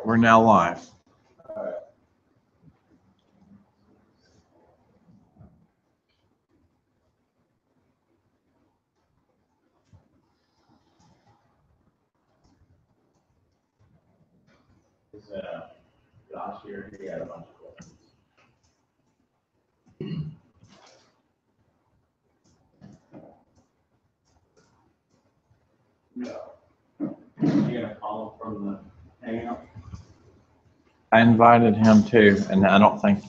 We're now live. Is Josh here? He had a bunch of questions. No. Are you gonna call him from the hangout? I invited him too, and I don't think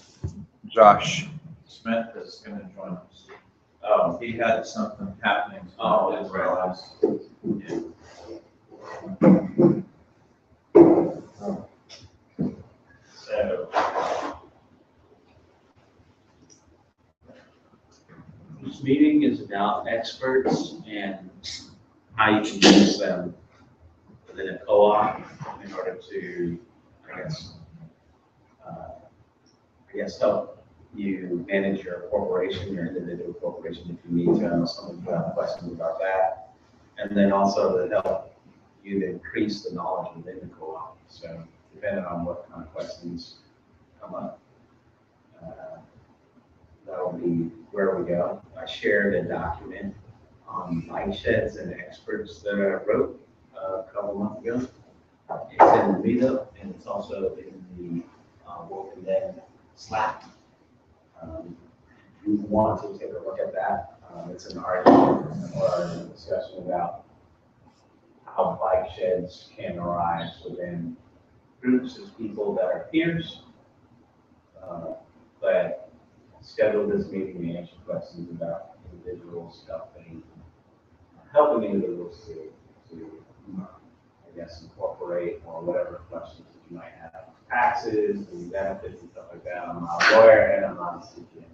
Josh Smith is going to join us. Oh, he had something happening. Oh, I didn't realize. Yeah. So, this meeting is about experts and how you can use them within a co-op in order to, I guess, help you manage your corporation, your individual corporation, if you need to. I know some of you have questions about that. And then also to help you to increase the knowledge within the co-op. So depending on what kind of questions come up, that will be where we go. I shared a document on bike sheds and experts that I wrote a couple months ago. It's in the meetup and it's also in the Woken Den Slack. If you want to take a look at that, it's an argument or a discussion about how bike sheds can arise within groups of people that are peers. But schedule this meeting to answer questions about individuals helping individuals to I guess, incorporate or whatever questions that you might have. Taxes and benefits and stuff like that. I'm not a lawyer and I'm not a CPA.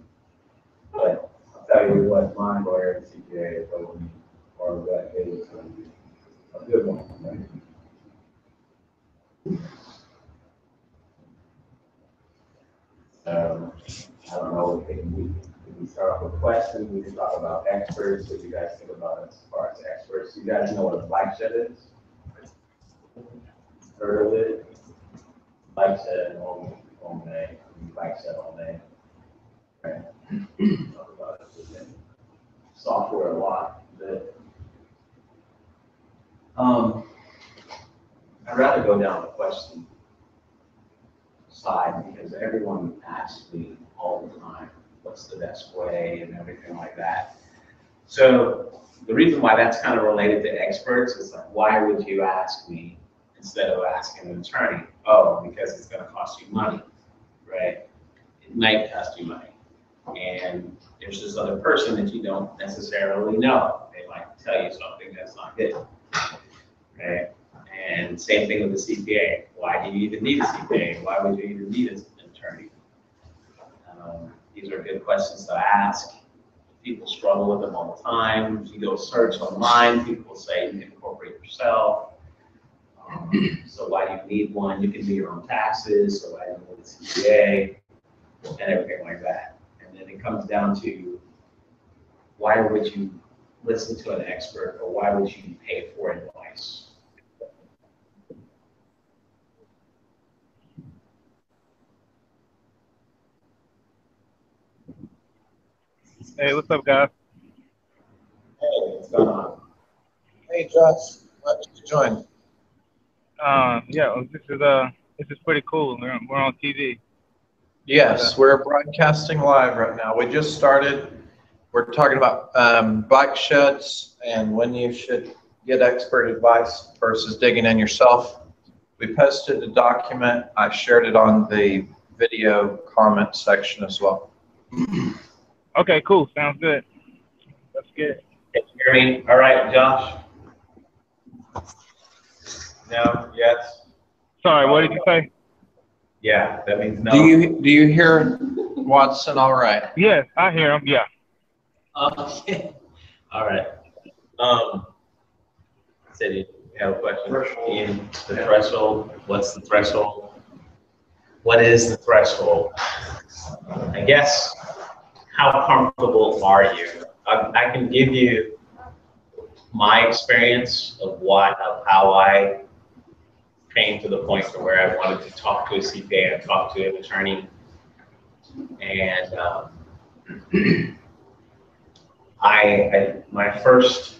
But I'll tell you what my lawyer and CPA told me, or what it is going to be a good one. Right? I don't know, we can start off with questions. We can talk about experts. What do you guys think about as far as experts? You guys know what a bike shed is? Heard of it? Bike shed all day. Bike shed all day. Right. Talk about it within software a lot. But I'd rather go down the question side because everyone asks me all the time, what's the best way and everything like that. So the reason why that's kind of related to experts is like, why would you ask me instead of asking an attorney? Oh, because it's going to cost you money, right? It might cost you money. And there's this other person that you don't necessarily know. They might tell you something that's not good, right? And same thing with the CPA. Why do you even need a CPA? Why would you even need an attorney? These are good questions to ask. People struggle with them all the time. If you go search online, people will say you can incorporate yourself. So why do you need one? You can do your own taxes, so why do you need a CPA? And everything like that. And then it comes down to why would you listen to an expert or why would you pay for advice? Hey, what's up, guys? Hey, what's going on? Hey, Josh, why did you join? Yeah, this is pretty cool. We're on TV. Yes, we're broadcasting live right now. We just started. We're talking about bike sheds and when you should get expert advice versus digging in yourself. We posted a document. I shared it on the video comment section as well. Okay, cool. Sounds good. That's good. Can you hear me? All right, Josh? No? Yes? Sorry, what did you say? Yeah, that means no. Do you hear Watson all right? Yes, I hear him. Yeah. Okay. All right. Said you have a question? Ian, the threshold. What's the threshold? What is the threshold? I guess, how comfortable are you? I can give you my experience of how I came to the point to where I wanted to talk to a CPA and talk to an attorney. And my first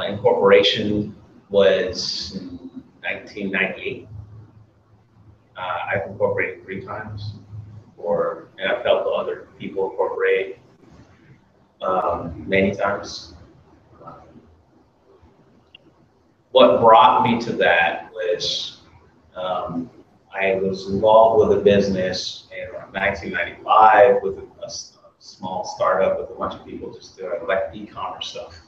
incorporation was in 1998. I've incorporated 3 times, and I've helped other people incorporate many times. What brought me to that was I was involved with a business in 1995 with a small startup with a bunch of people just doing like e-commerce stuff.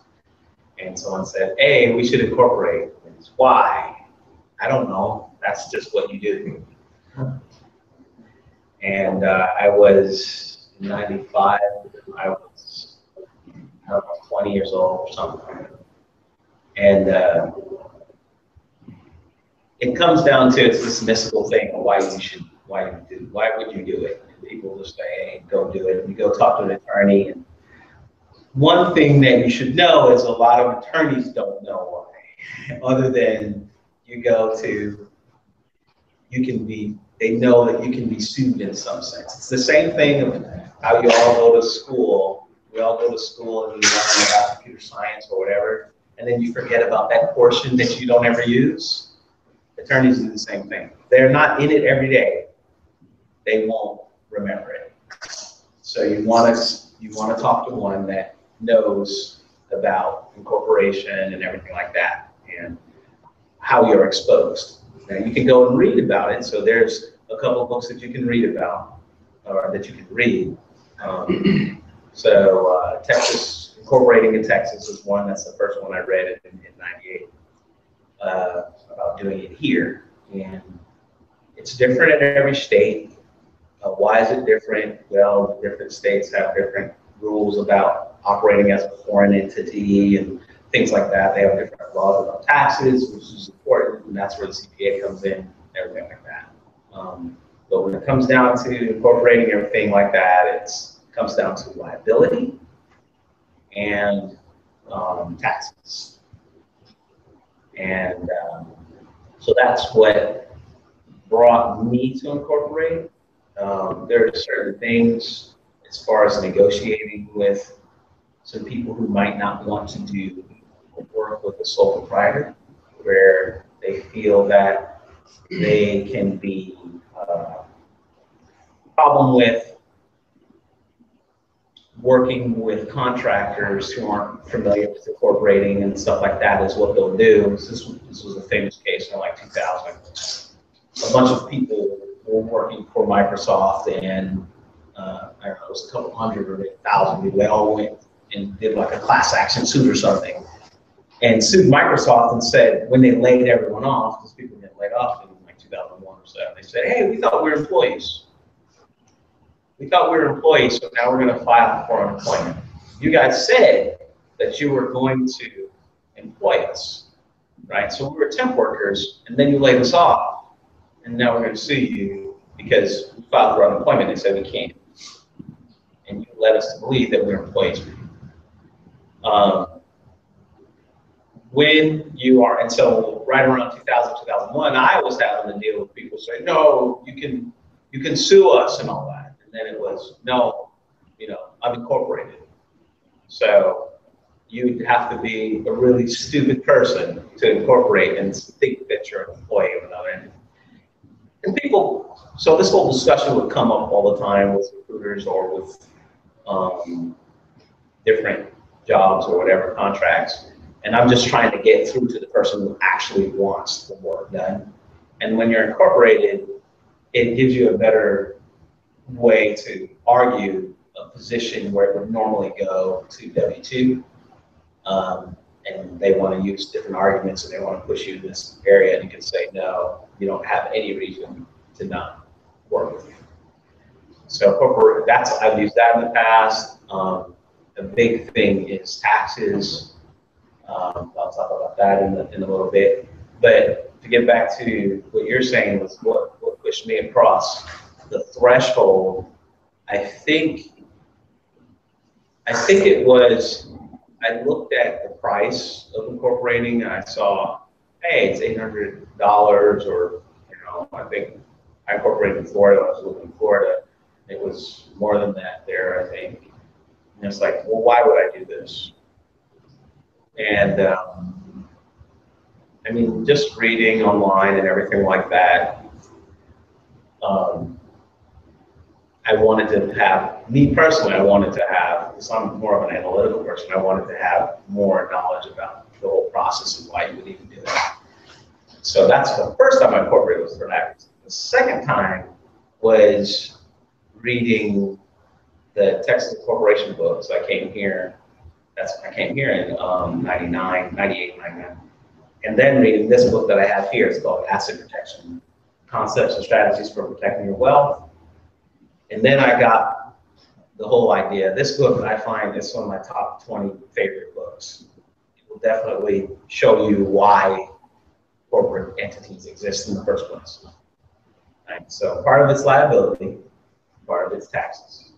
And someone said, hey, we should incorporate. And why? I don't know. That's just what you do. And I was in 95, I was 20 years old or something. And it comes down to, it's this mystical thing of why would you do it? And people just say, hey, go do it. And you go talk to an attorney. And one thing that you should know is a lot of attorneys don't know why, other than they know that you can be sued in some sense. It's the same thing of how you all go to school. We all go to school and you learn about computer science or whatever, and then you forget about that portion that you don't ever use. Attorneys do the same thing. They're not in it every day. They won't remember it. So you want to talk to one that knows about incorporation and everything like that, and how you're exposed. Now you can go and read about it. So there's a couple of books that you can read about, or that you can read. Texas, Incorporating in Texas is one. That's the first one I read in 98 about doing it here. And it's different in every state. Why is it different? Well, different states have different rules about operating as a foreign entity and things like that. They have different laws about taxes, which is important, and that's where the CPA comes in, everything like that. But when it comes down to incorporating everything like that, it comes down to liability and taxes. And so that's what brought me to incorporate. There are certain things as far as negotiating with some people who might not want to do work with a sole proprietor, where they feel that they can be problem with working with contractors who aren't familiar with incorporating and stuff like that is what they'll do. This was a famous case in like 2000. A bunch of people were working for Microsoft, and I don't know, it was a couple hundred or 1,000 people. They all went and did like a class action suit or something, and sued Microsoft and said, when they laid everyone off, because people get laid off in like 2001 or so, they said, hey, we thought we were employees. We thought we were employees, so now we're going to file for unemployment. You guys said that you were going to employ us, right? So we were temp workers, and then you laid us off, and now we're going to sue you because we filed for unemployment. They said we can't. And you led us to believe that we're employees. When you are, and so right around 2000, 2001, I was having to deal with people saying, no, you can sue us and all that. And then it was, no, I'm incorporated. So you'd have to be a really stupid person to incorporate and think that you're an employee of another entity. And people, so this whole discussion would come up all the time with recruiters or with different jobs or whatever, contracts. And I'm just trying to get through to the person who actually wants the work done. And when you're incorporated, it gives you a better way to argue a position where it would normally go to W-2. And they want to use different arguments and they want to push you in this area, and you can say, no, you don't have any reason to not work with you. So I've used that in the past. The big thing is taxes. I'll talk about that in a little bit. But to get back to what you're saying was what pushed me across the threshold. I think it was, I looked at the price of incorporating and I saw, hey, it's $800, or, you know, I think I incorporated in Florida when I was living in Florida. It was more than that there, I think. And it's like, well, why would I do this? And I mean, just reading online and everything like that, I wanted to have, me personally, I wanted to have, because I'm more of an analytical person, I wanted to have more knowledge about the whole process and why you would even do that. So that's the first time I incorporated was for that. The second time was reading the Texas Corporation books. I came here in 99, 98, 99. And then reading this book that I have here. It's called Asset Protection, Concepts and Strategies for Protecting Your Wealth. And then I got the whole idea. This book, I find, is one of my top 20 favorite books. It will definitely show you why corporate entities exist in the first place. Right? So part of it's liability, part of it's taxes.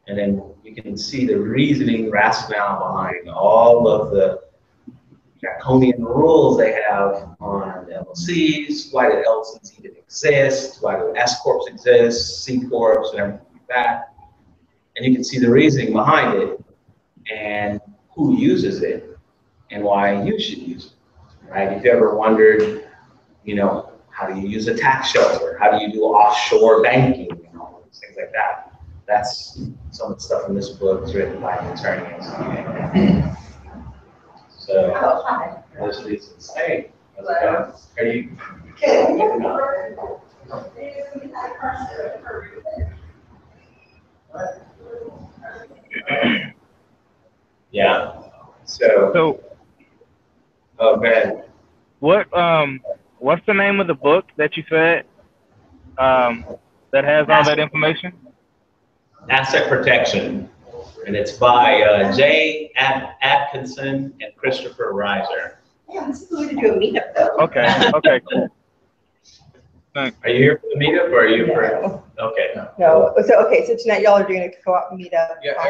And then you can see the reasoning, rationale behind all of the draconian rules they have on LLCs, why do LLCs even exist, why do S Corps exist, C Corps, and everything like that. And you can see the reasoning behind it and who uses it and why you should use it, right? If you ever wondered, you know, how do you use a tax shelter? How do you do offshore banking and all those things like that? That's some of the stuff in this book is written by an attorney. So, Hi. most of these say, how's it going? Are you? Yeah. So. Oh man. What's the name of the book that you said that has all that information? Asset Protection, and it's by Jay Atkinson and Christopher Reiser. Yeah, this is going to do a meetup though. Okay, cool. Thanks. Are you here for the meetup, or are you for? No. Okay. No. So tonight y'all are doing a co-op meetup. Yeah,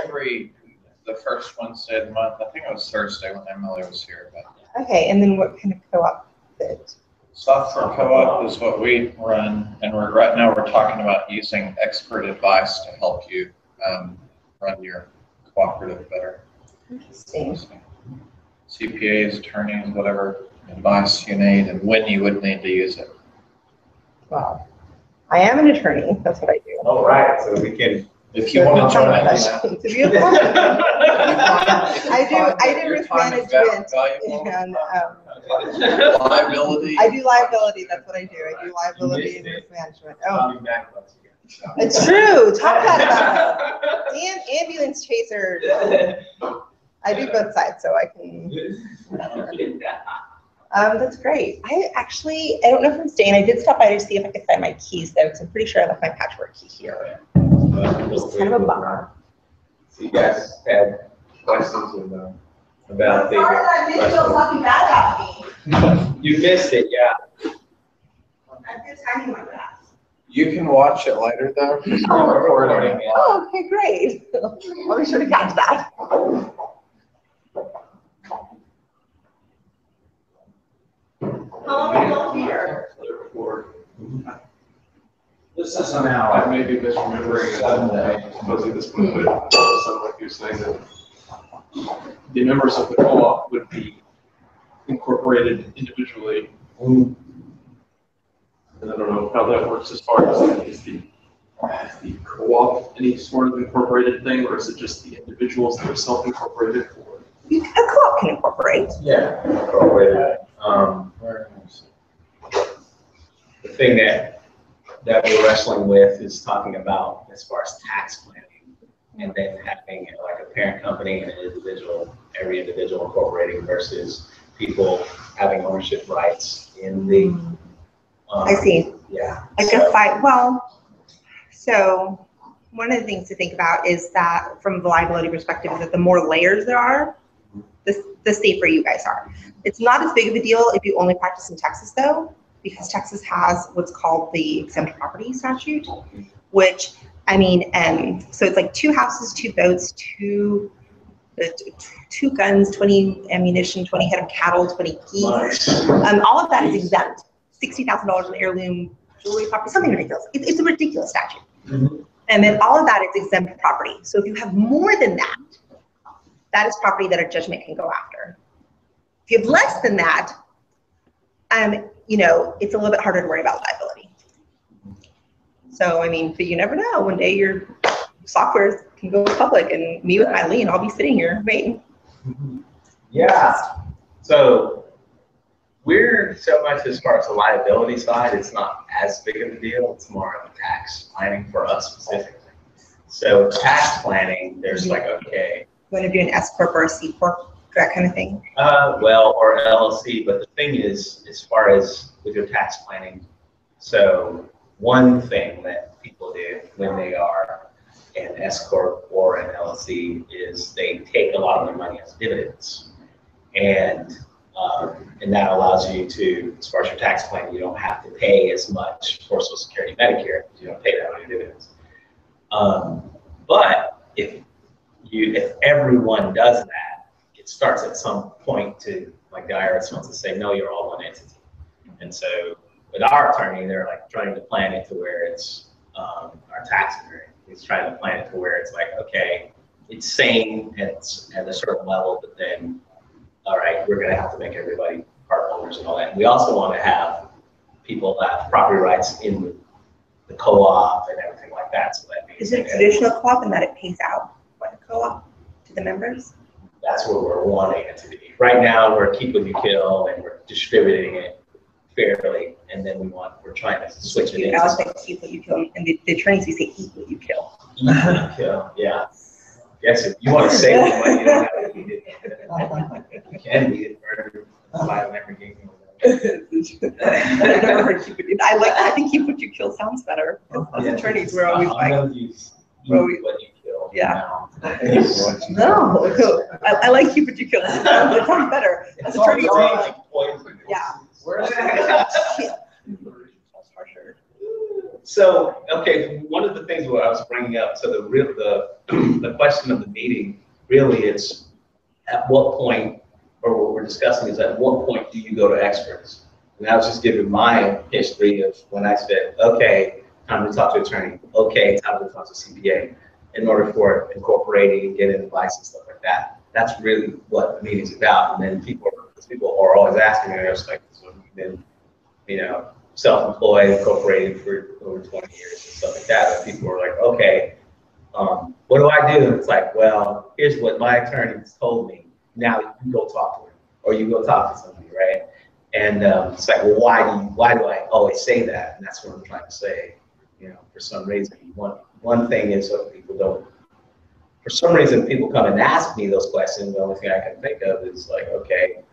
the first Wednesday of the month. I think it was Thursday when Emily was here. But Okay, and then what kind of co-op is it? software co-op is what we run, and right now we're talking about using expert advice to help you run your cooperative better. Interesting. CPAs, attorneys, whatever advice you need, and when you would need to use it. Wow. I am an attorney. That's what I do. All right, so we can. If you want to join us, Questions. If you have questions. I do risk management and liability. I do liability. That's what I do. I do liability and risk management. Oh, it's true. Talk about it. And ambulance chasers. I do both sides, so I can. That's great. I don't know if I'm staying. I did stop by to see if I could find my keys though, because I'm pretty sure I left my patchwork key here. It's kind of a bummer. So you guys had questions about the. I did feel something bad about me. You missed it, yeah. I'm just hiding my glass. You can watch it later though, because we're recording. Oh, okay, great. I'll be sure to catch that. How long are you here? This is somehow, I may be misremembering it, supposedly this book, but it sounded like you were saying that the members of the co-op would be incorporated individually. And I don't know how that works as far as is the co-op any sort of incorporated thing, or is it just the individuals that are self-incorporated? A co-op can incorporate. Yeah, incorporated. The thing that we're wrestling with is talking about as far as tax planning, and then having like a parent company and an individual, every individual incorporating versus people having ownership rights in the. I see. Yeah. Like a fight. Well, so one of the things to think about is that from the liability perspective is that the more layers there are, the safer you guys are. It's not as big of a deal if you only practice in Texas though, because Texas has what's called the exempt property statute, which, I mean, so it's like 2 houses, 2 boats, 2 2 guns, 20 ammunition, 20 head of cattle, 20 geese. All of that is exempt. $60,000 in heirloom jewelry property, something ridiculous. It's a ridiculous statute. And then all of that is exempt property. So if you have more than that, that is property that a judgment can go after. If you have less than that, you know, it's a little bit harder to worry about liability. So, I mean, but you never know. One day your software can go public and me with my lien, I'll be sitting here waiting. Yeah. So we're so much as far as the liability side, it's not as big of a deal. It's more of tax planning for us specifically. So tax planning, there's like, okay. You want to do an S corp or a C corp, that kind of thing? Well, or LLC. But the thing is, as far as with your tax planning, so one thing that people do when they are an S corp or an LLC is they take a lot of their money as dividends, and that allows you to, as far as your tax planning, you don't have to pay as much for Social Security, Medicare, because you don't pay that on your dividends. But if everyone does that, it starts at some point to, like the IRS wants to say, no, you're all one entity. And so with our attorney, they're like trying to plan it to where it's, our tax attorney, he's trying to plan it to where it's like, okay, it's sane at a certain level, but then, all right, we're going to have to make everybody part owners and all that. And we also want to have people that have property rights in the co-op and everything like that. So that means is it traditional co-op in that it pays out like a co-op to the members? That's where we're wanting it to be. Right now, we're keep what you kill, and we're distributing it fairly, and then we're trying to switch it. I was like, keep what you kill, and the attorneys, we say eat what you kill. Eat what you kill, yeah. Yes, if you want to save the money, you don't have to eat it. You can eat it for everything. I've never heard keep what you. I think keep what you kill sounds better. As attorneys, we're always like, eat what you kill. yeah. No, I like keep what you kill. It sounds better. As attorneys, we're like, yeah. So, okay, one of the things what I was bringing up, so the question of the meeting really is at what point, or what we're discussing is at what point do you go to experts? And I was just giving my history of when I said, okay, time to talk to attorney, okay, time to talk to CPA, in order for incorporating, getting advice and stuff like that. That's really what the meeting's about. And then people are always asking me, they're just like, so you've been, you know, self-employed, incorporated for over 20 years and stuff like that. And people are like, okay, what do I do? And it's like, well, here's what my attorney told me. Now you go talk to him, or you go talk to somebody, right? And it's like, well, why do I always say that? And that's what I'm trying to say. You know, for some reason, one thing is what people don't. For some reason, people come and ask me those questions. The only thing I can think of is like, okay,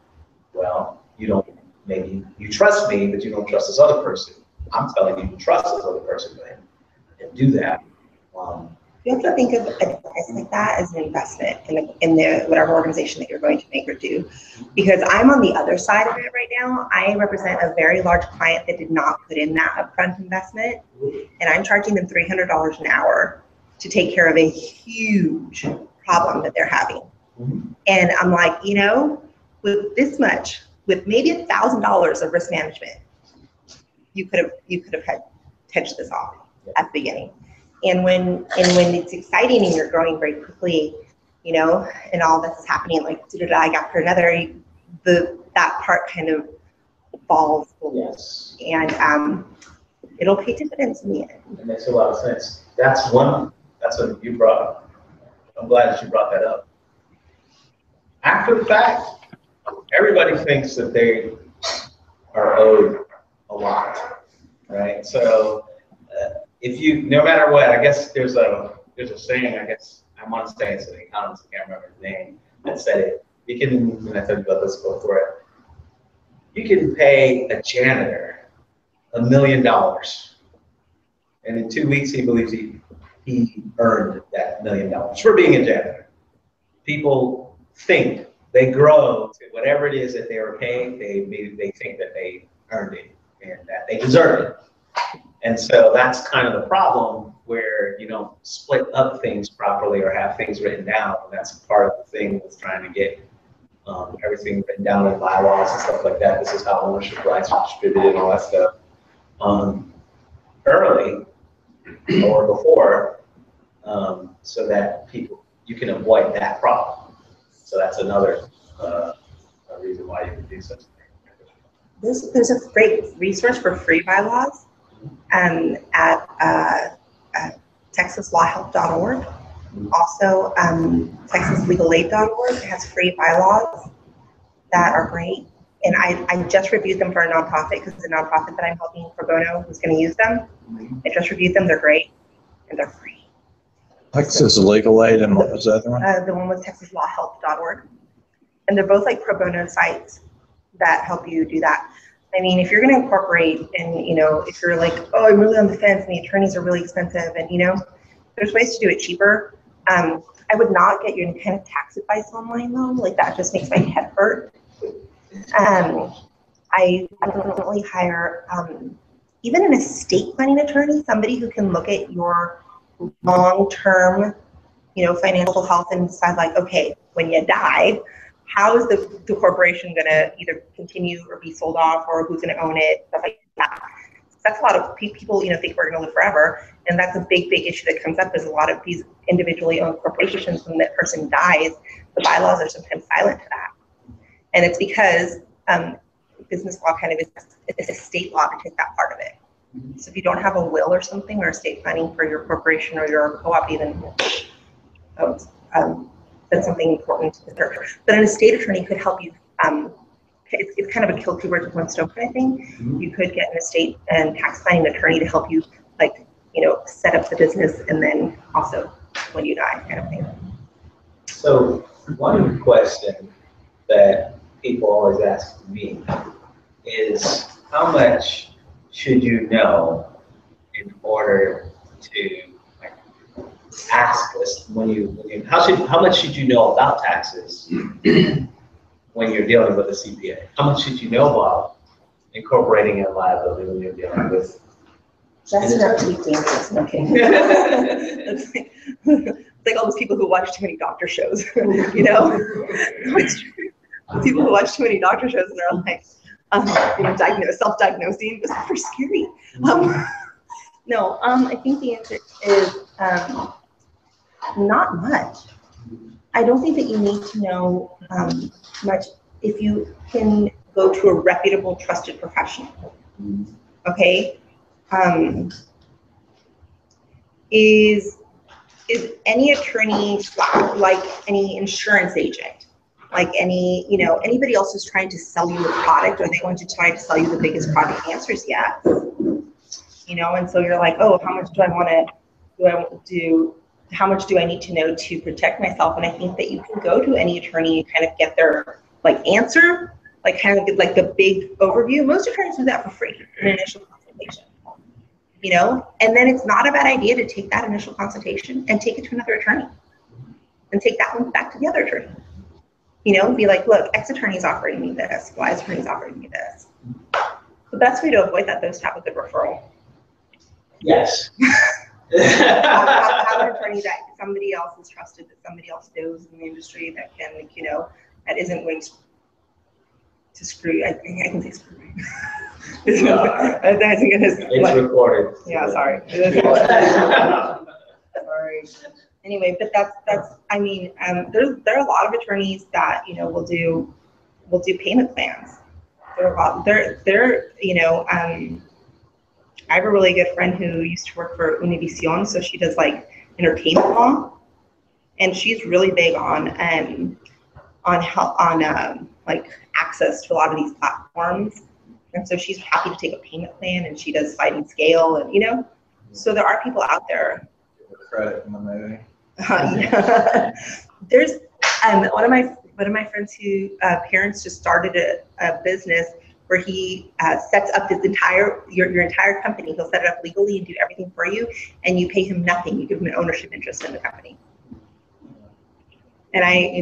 well, maybe you trust me, but you don't trust this other person. I'm telling you to trust this other person and do that. You have to think of advice like that as an investment in the whatever organization that you're going to make or do. Because I'm on the other side of it right now. I represent a very large client that did not put in that upfront investment, and I'm charging them $300 an hour to take care of a huge problem that they're having. And I'm like, you know, with this much, with maybe $1,000 of risk management, you could have had hedged this off at the beginning. And when it's exciting and you're growing very quickly, you know, and all this is happening like after another, that part kind of falls. Yes. And it'll pay dividends in the end. It makes a lot of sense. That's what you brought up. I'm glad that you brought that up. After the fact, everybody thinks that they are owed a lot, right? So no matter what, I guess there's a saying, I guess I want to say it's an economist, I can't remember his name, that said it. You can, and I told you about this before, you can pay a janitor $1 million, and in 2 weeks he believes he earned that $1 million for being a janitor. People think they grow to whatever it is that they were paid, they think that they earned it and that they deserve it. And so that's kind of the problem where you don't split up things properly or have things written down. And that's part of the thing with trying to get everything written down in bylaws and stuff like that. This is how ownership rights are distributed and all that stuff. Early or before, so that you can avoid that problem. So that's another reason why you can do such a thing. There's a great resource for free bylaws at texaslawhelp.org. Also, texaslegalaid.org has free bylaws that are great. And I just reviewed them for a nonprofit because the nonprofit that I'm helping pro bono was going to use them. I just reviewed them. They're great and they're free. Texas Legal Aid, and what was the other one? The one was texaslawhelp.org. And they're both like pro bono sites that help you do that. I mean, if you're going to incorporate and, you know, if you're like, oh, I'm really on the fence and the attorneys are really expensive and, you know, there's ways to do it cheaper. I would not get your kind of tax advice online though. Like that just makes my head hurt. I definitely hire even an estate planning attorney, somebody who can look at your long-term, you know, financial health and decide like, okay, when you die, how is the corporation going to either continue or be sold off, or who's going to own it, stuff like that. That's a lot of people, you know, think we're going to live forever, and that's a big issue that comes up. Is a lot of these individually owned corporations, when that person dies, the bylaws are sometimes silent to that, and it's because business law kind of is estate law to take that part of it. So if you don't have a will or something, or estate planning for your corporation or your co-op, even that's something important to consider. But an estate attorney could help you. It's kind of a kill two birds with one stone kind of thing. You could get an estate and tax planning attorney to help you, like, you know, set up the business and then also when you die kind of thing. So one question that people always ask me is, how much should you know in order to ask us how much should you know about taxes when you're dealing with a CPA? How much should you know about incorporating a liability when you're dealing with? That's not to be dangerous. Okay. It's like all those people who watch too many doctor shows, you know? It's true. People who watch too many doctor shows and they're like, you know, self-diagnosing. This is pretty scary. No, I think the answer is not much. I don't think that you need to know much if you can go to a reputable, trusted professional. Okay. Is any attorney, like any insurance agent, like any, you know, anybody else who's trying to sell you a product, are they going to try to sell you the biggest product? The answer is yes. You know, and so you're like, oh, how much do I want to do? How much do I need to know to protect myself? And I think that you can go to any attorney and kind of get their like answer, like kind of get like the big overview. Most attorneys do that for free, an initial consultation. You know, and then it's not a bad idea to take that initial consultation and take it to another attorney and take that one back to the other attorney. You know, be like, look, X attorney is offering me this, Y attorney is offering me this. The best way to avoid that, though, is to have a good referral. Yes. have an attorney that somebody else is trusted, that somebody else knows in the industry that can, you know, that isn't going to screw. I can say screw. It's recorded. Yeah, sorry. Sorry. Anyway, but that's. I mean, there are a lot of attorneys that, you know, will do payment plans. They're you know. I have a really good friend who used to work for Univision, so she does like entertainment law, and she's really big on like access to a lot of these platforms, and so she's happy to take a payment plan, and she does sliding scale, and you know, so there are people out there. Credit in the movie. Yeah. There's one of my friends who parents just started a business where he sets up his your entire company. He'll set it up legally and do everything for you, and you pay him nothing. You give him an ownership interest in the company. And I'd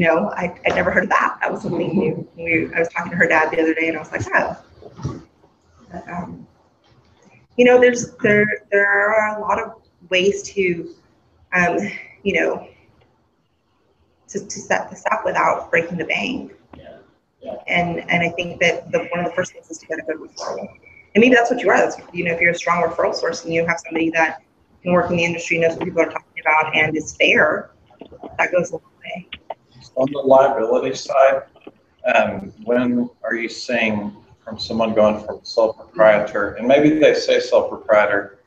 never heard of that. That was something new. I was talking to her dad the other day, and I was like, oh. You know, there are a lot of ways to, you know, to set this up without breaking the bank. And I think that one of the first things is to get a good referral. And maybe that's what you are. That's, you know, if you're a strong referral source and you have somebody that can work in the industry, knows what people are talking about, and is fair, that goes a long way. On the liability side, when are you seeing from someone going from sole proprietor, and maybe they say sole proprietor,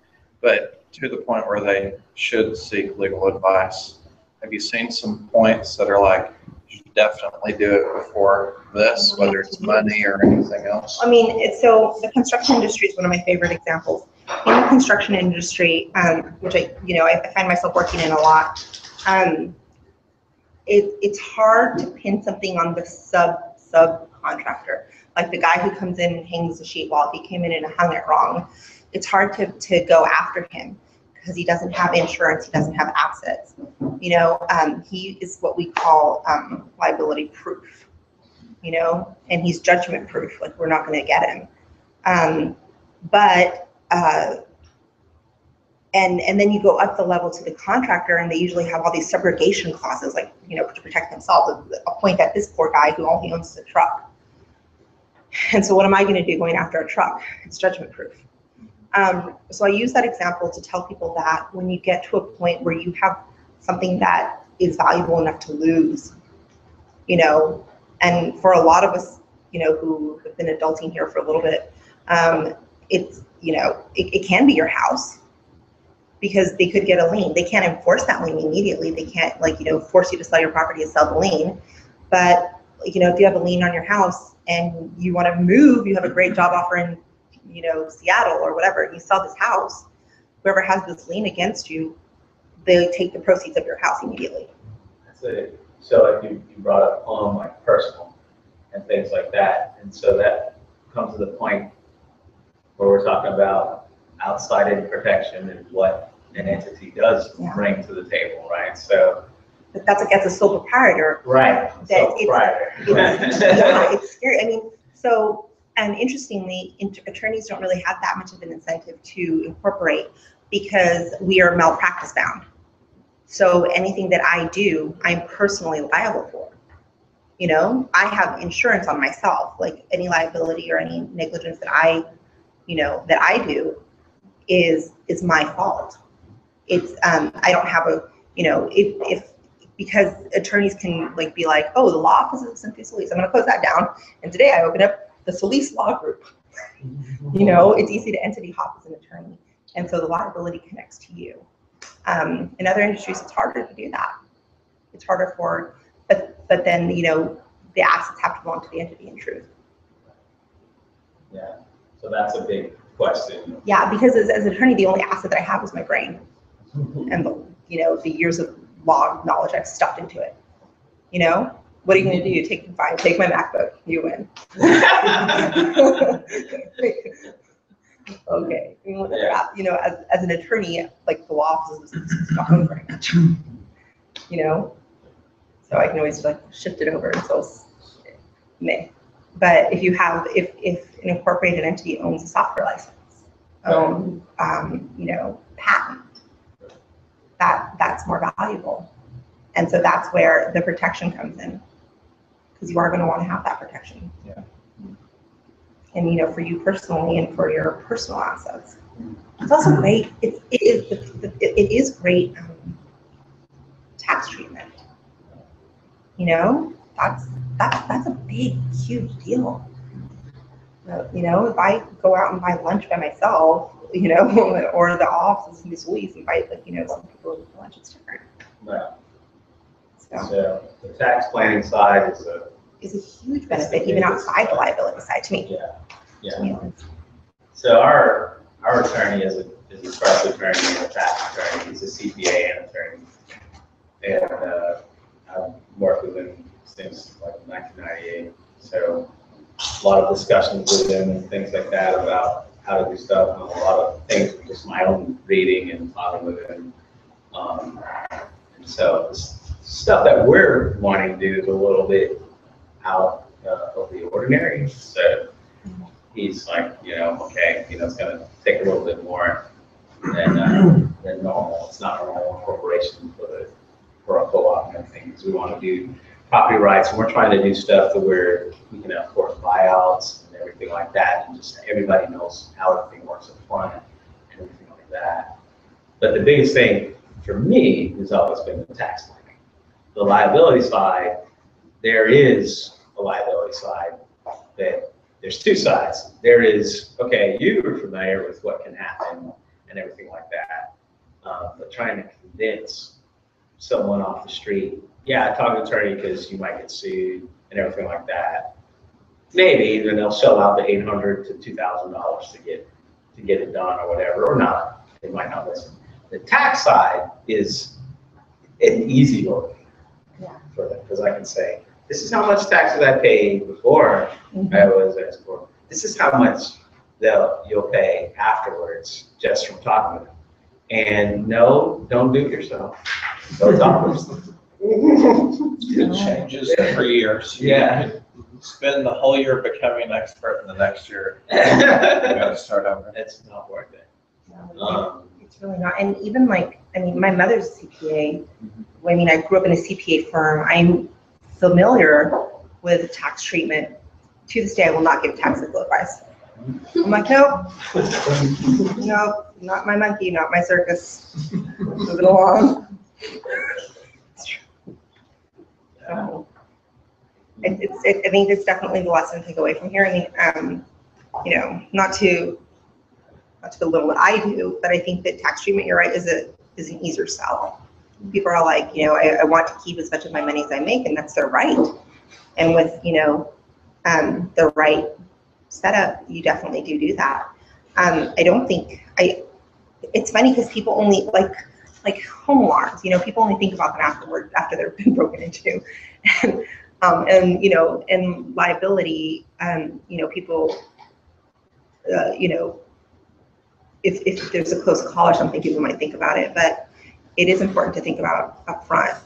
but to the point where they should seek legal advice? Have you seen some points that are like, you should definitely do it before this, whether it's money or anything else? I mean, so the construction industry is one of my favorite examples. In the construction industry, which I find myself working in a lot, it's hard to pin something on the subcontractor. Like the guy who comes in and hangs the sheet wall, if he came in and hung it wrong, it's hard to go after him because he doesn't have insurance, he doesn't have assets. You know, he is what we call liability proof, you know, and he's judgment proof, like we're not gonna get him. And then you go up the level to the contractor, and they usually have all these subrogation clauses, like, you know, to protect themselves. A point at this poor guy who only owns a truck. And so what am I going to do going after a truck? It's judgment proof. So I use that example to tell people that when you get to a point where you have something that is valuable enough to lose, you know, and for a lot of us, you know, who have been adulting here for a little bit, it's, you know, it can be your house. Because they could get a lien. They can't enforce that lien immediately. They can't, like, you know, force you to sell your property and sell the lien. But, you know, if you have a lien on your house and you want to move, you have a great job offer in, you know, Seattle or whatever, and you sell this house, whoever has this lien against you, they take the proceeds of your house immediately. That's it. So like you brought up home, like personal and things like that. And so that comes to the point where we're talking about outside-in protection and what an entity does bring to the table, right? So but that's what gets a sole proprietor. Right. That it's scary. I mean, so, and interestingly, attorneys don't really have that much of an incentive to incorporate because we are malpractice bound. So anything that I do, I'm personally liable for. You know, I have insurance on myself, like any liability or any negligence that I do is my fault. It's I don't have a, you know, if because attorneys can like be like, oh, the law office of Cynthia Solis, I'm gonna close that down, and today I open up the Solis Law Group. You know, it's easy to entity hop as an attorney, and so the liability connects to you. In other industries, it's harder to do that. It's harder for, but then, you know, the assets have to belong to the entity in truth. Yeah, so that's a big question. Yeah, because as an attorney, the only asset that I have is my brain and the, you know, the years of law knowledge I've stuffed into it. You know, what are you going to do? Take my MacBook, you win. Okay, you know, as an attorney, like the law office is not own very much. You know, so I can always like shift it over until me. But if you have, if an incorporated entity owns a software license, you know, patent, that's more valuable. And so that's where the protection comes in, because you are going to want to have that protection. Yeah. And, you know, for you personally and for your personal assets. It's also great. It is great tax treatment. You know, that's a big, huge deal. You know, if I go out and buy lunch by myself, you know, or the office in this week and buy, like, you know, some people eat lunch, it's different. Right. So the tax planning side is a huge benefit, even outside the liability side to me. Yeah. To me. So our attorney is a trust attorney and a tax attorney. He's a CPA and attorney, and I've worked with him since like 1998. So a lot of discussions with him and things like that about how to do stuff, and a lot of things from just my own reading and talking with him. And so stuff that we're wanting to do is a little bit out of the ordinary. So he's like, you know, okay, you know, it's going to take a little bit more than than normal. It's not a normal incorporation for a co-op and everything, because we want to do property rights, and we're trying to do stuff to where we can of course buyouts and everything like that, and just everybody knows how everything works up front and everything like that. But the biggest thing for me has always been the tax planning. The liability side, there is a liability side that there's two sides. There is, okay, you are familiar with what can happen and everything like that, but trying to convince someone off the street, yeah, talk to an attorney because you might get sued and everything like that. Maybe then they'll shell out the $800 to $2,000 to get it done or whatever, or not. They might not listen. The tax side is an easy one for them, because I can say, this is how much taxes I paid before I was S corp. This is how much you'll pay afterwards just from talking to them. And no, don't do it yourself. Don't talk to them. It changes every year. So Yeah. you can spend the whole year becoming an expert, and the next year you got to start over. It's not worth it. It's really not. And even like, I mean, my mother's a CPA. I mean, I grew up in a CPA firm. I'm familiar with tax treatment. To this day, I will not give tax legal advice. I'm like, nope, nope, not my monkey, not my circus. Moving along. So, I think it's definitely the lesson to take away from here. I mean, you know, not to belittle what I do, but I think that tax treatment, you're right, is an easier sell. People are like, you know, I want to keep as much of my money as I make, and that's their right. And with, you know, the right setup, you definitely do that. I don't think, it's funny because people only, like home alarms, you know, people only think about them afterward, after they've been broken into. And you know, and liability, you know, people, you know, if there's a close call or something, people might think about it, but it is important to think about up front.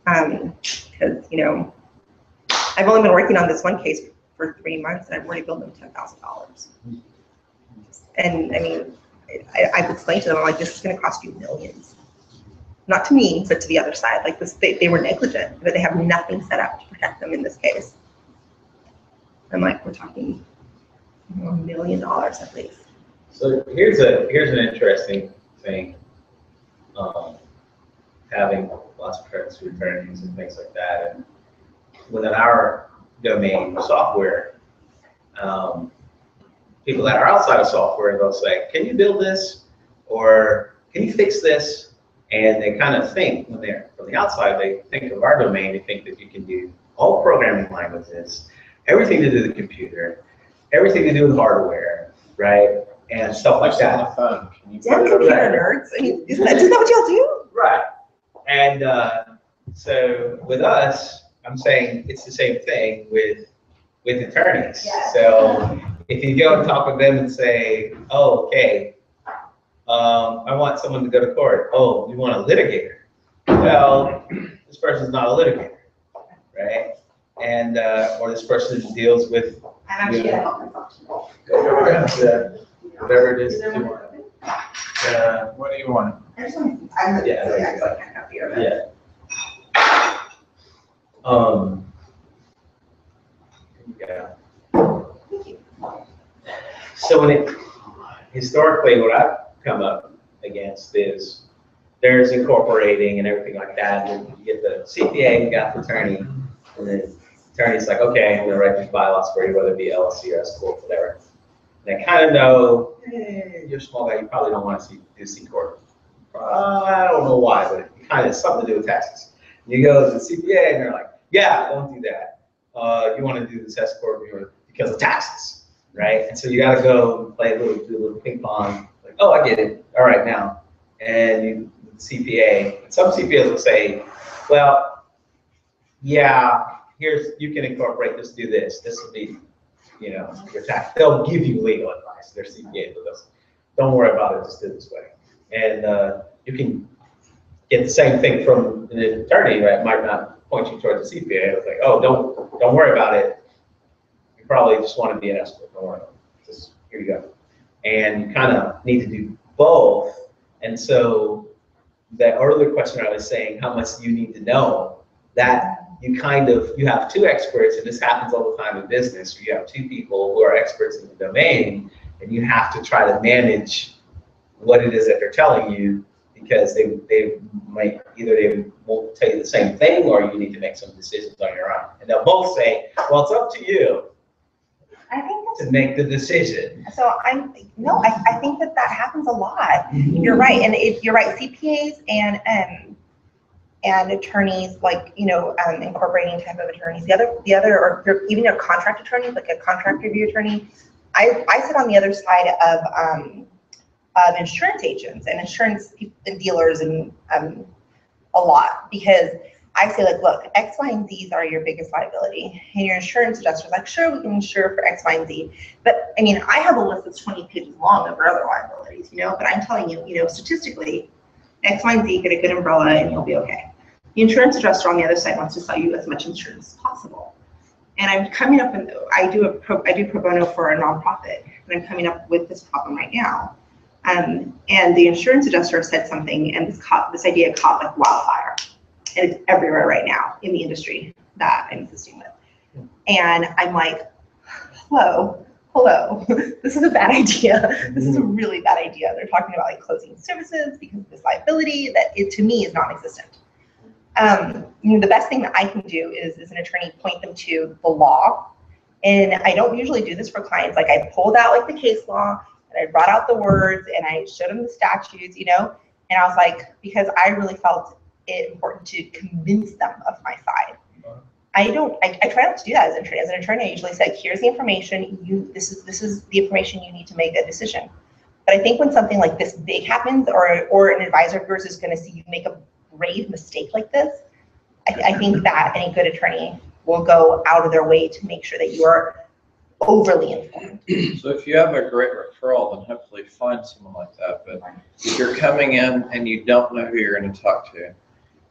Because, you know, I've only been working on this one case for 3 months, and I've already billed them $10,000. And I mean, I've explained to them, I'm like, this is going to cost you millions. Not to me, but to the other side. Like this, they were negligent, but they have nothing set up to protect them in this case. I'm like, we're talking $1 million at least. So here's an interesting thing. Having lots of currency attorneys and things like that, and within our domain, software, people that are outside of software, they'll say, can you build this? Or can you fix this? And they kind of think, when they're from the outside, they think of our domain, they think that you can do all programming languages, everything to do with the computer, everything to do with hardware, right? And stuff like that. On the phone. Can you Damn computer nerds. I mean, isn't that what y'all do? Right. And so with us, I'm saying it's the same thing with attorneys. Yeah. So if you go and talk with them and say, oh, okay, I want someone to go to court. Oh, you want a litigator? Well, this person's not a litigator, right? And or this person deals with. I'm actually a health professional. Whatever it is. What do you want? I just want to, I'm Yeah, so I can't help you. Yeah. Yeah. So historically, what I've come up against is there's incorporating and everything like that. And you get the CPA, you got the attorney, and then the attorney's like, okay, I'm gonna write these bylaws for you, whether it be LLC or S corp, whatever. And they kind of know, hey, you're a small guy, you probably don't want to do C corp. I don't know why, but it kind of has something to do with taxes. And you go to the CPA, and they're like, yeah, don't do that. You want to do this S corp because of taxes, right? And so you got to go and play do a little ping pong. Like, oh, I get it. All right, now. And the CPA, and some CPAs will say, well, yeah, you can incorporate this, do this. This will be, you know, your tax. They'll give you legal advice. They're CPAs with us. Don't worry about it. Just do it this way. And you can get the same thing from an attorney, right? Might not point you towards the CPA. It's like, oh, don't worry about it. You probably just want to be an S corp. Don't worry about it. Just here you go. And you kind of need to do both And so the earlier question I was saying, how much do you need to know, that you have two experts, and this happens all the time in business, where you have two people who are experts in the domain, and you have to try to manage what it is that they're telling you, because they might, either they won't tell you the same thing, or you need to make some decisions on your own. And they'll both say, well, it's up to you I think that's, to make the decision. so I think that happens a lot. You're right, and you're right. CPAs and attorneys, like, incorporating type of attorneys. The other, or even a contract attorney, like a contract review attorney. I sit on the other side of insurance agents and insurance and dealers, and a lot, because I say, like, look, X, Y, and Z's are your biggest liability, and your insurance adjuster's like, sure, we can insure for X, Y, and Z. But I mean, I have a list that's 20 pages long of other liabilities, but I'm telling you, statistically, X, Y, and Z, get a good umbrella and you'll be okay. The insurance adjuster on the other side wants to sell you as much insurance as possible. And I'm coming up, and I do pro bono for a nonprofit, and I'm coming up with this problem right now. And the insurance adjuster said something, and this idea caught like wildfire. And it's everywhere right now in the industry that I'm assisting with. And I'm like, hello, this is a bad idea. This is a really bad idea. They're talking about like closing services because of this liability that to me is non-existent. The best thing that I can do is, as an attorney, point them to the law. And I don't usually do this for clients. Like, I pulled out like the case law, and I brought out the words, and I showed them the statutes, and I was like, because I really felt it important to convince them of my side. I try not to do that as an attorney. As an attorney, I usually say, here's the information. This is the information you need to make a decision. But I think when something like this big happens, or an advisor of yours is going to see you make a grave mistake like this, I think that any good attorney will go out of their way to make sure that you are overly informed. So if you have a great referral, then hopefully find someone like that. But if you're coming in and you don't know who you're going to talk to,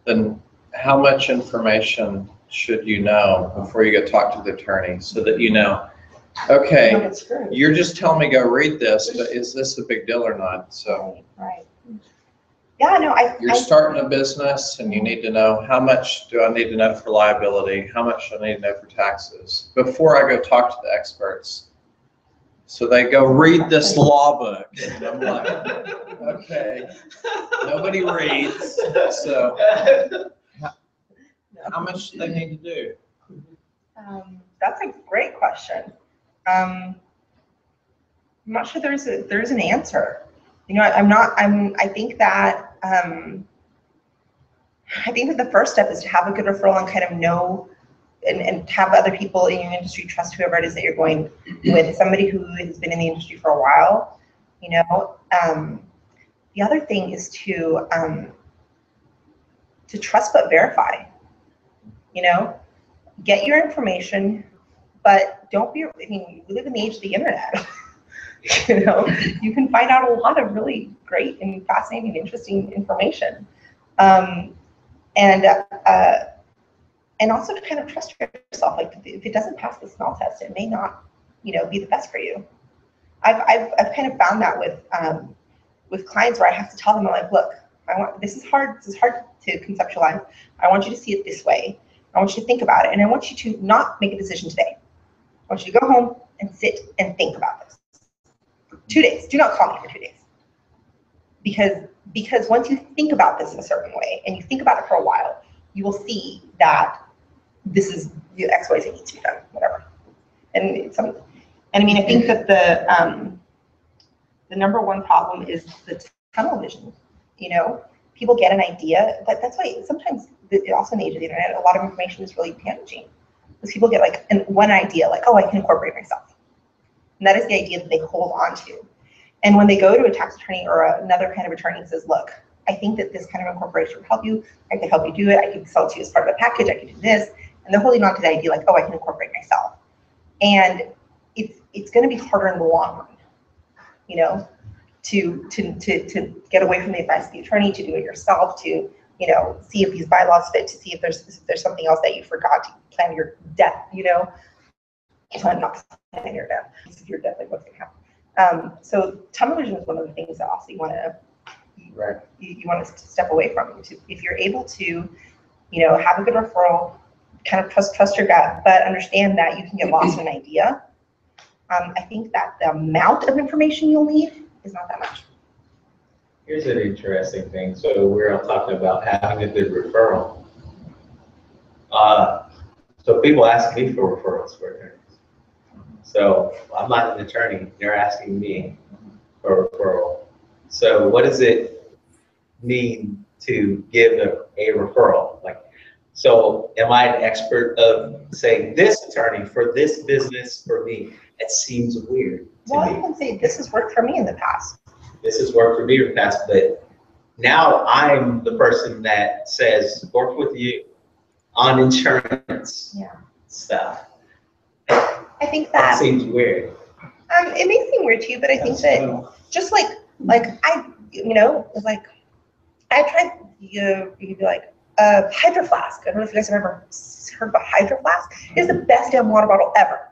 then how much information should you know before you go talk to the attorney, so that okay, you're just telling me go read this, but is this a big deal or not? So right. Yeah, no, you're starting a business, and you need to know, how much do I need to know for liability? How much do I need to know for taxes before I go talk to the experts? So they go read this law book, and I'm like, okay, nobody reads, so how much do they need to do? That's a great question. I'm not sure there's an answer. I think that the first step is to have a good referral and kind of know and have other people in your industry trust whoever it is that you're going with, somebody who has been in the industry for a while. The other thing is to trust but verify. Get your information, but don't be. We live in the age of the internet. You can find out a lot of really great and fascinating, interesting information, and also to kind of trust yourself. Like, if it doesn't pass the smell test, it may not, be the best for you. I've kind of found that with clients, where I have to tell them, I'm like, look, this is hard to conceptualize. I want you to see it this way. I want you to think about it, and I want you to not make a decision today. I want you to go home and sit and think about this. 2 days. Do not call me for 2 days. Because once you think about this in a certain way, and you think about it for a while, you will see that this is the X, Y, Z needs to be done, whatever. And I think that the number one problem is the tunnel vision. People get an idea, but that's why sometimes, also in the age of the internet, a lot of information is really damaging. Because people get like one idea, like, oh, I can incorporate myself. And that is the idea that they hold on to. And when they go to a tax attorney or another kind of attorney and says, look, I think that this kind of incorporation would help you. I could help you do it. I could sell it to you as part of a package. I could do this. And they're holding on to the idea like, oh, I can incorporate myself. And it's going to be harder in the long run, to get away from the advice of the attorney, to do it yourself, to, see if these bylaws fit, to see if there's something else that you forgot to plan your death, not planning your death. If you're death, like, what's going to happen? So tunnel vision is one of the things that also you want to be Right. you want to step away from. If you're able to, have a good referral, kind of trust your gut, but understand that you can get lost in an idea. I think that the amount of information you'll need is not that much. Here's an interesting thing. So we're all talking about having a good referral. So people ask me for referrals for attorneys. So I'm not an attorney. They're asking me for a referral. So what does it mean to give a referral? Like, so am I an expert of saying this attorney for this business for me? It seems weird to Well, me. I can say this has worked for me in the past. This has worked for me in the past, but now I'm the person that says, work with you on insurance stuff. I think That that seems weird. it may seem weird to you, but I think that just like I, like I tried, you'd be like, Hydro Flask. I don't know if you guys have ever heard about Hydro Flask. It's the best damn water bottle ever.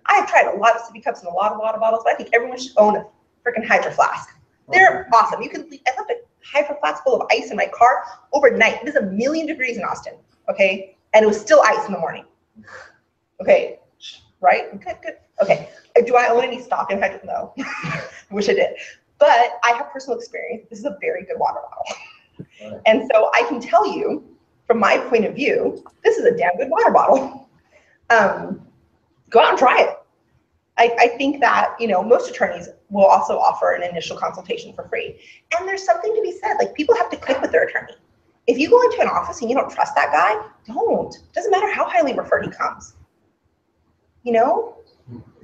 I've tried a lot of sippy cups and a lot of water bottles, but I think everyone should own a freaking Hydro Flask. They're awesome. I left a Hydro Flask full of ice in my car overnight. It is 1,000,000 degrees in Austin, okay? And it was still ice in the morning. Okay, right? Good. Okay, do I own any stock in Hydro? No, I wish I did. But I have personal experience. This is a very good water bottle. And so I can tell you, from my point of view, this is a damn good water bottle. Go out and try it. I think that, most attorneys will also offer an initial consultation for free. And there's something to be said, like people have to click with their attorney. If you go into an office and you don't trust that guy, don't. It doesn't matter how highly referred he comes.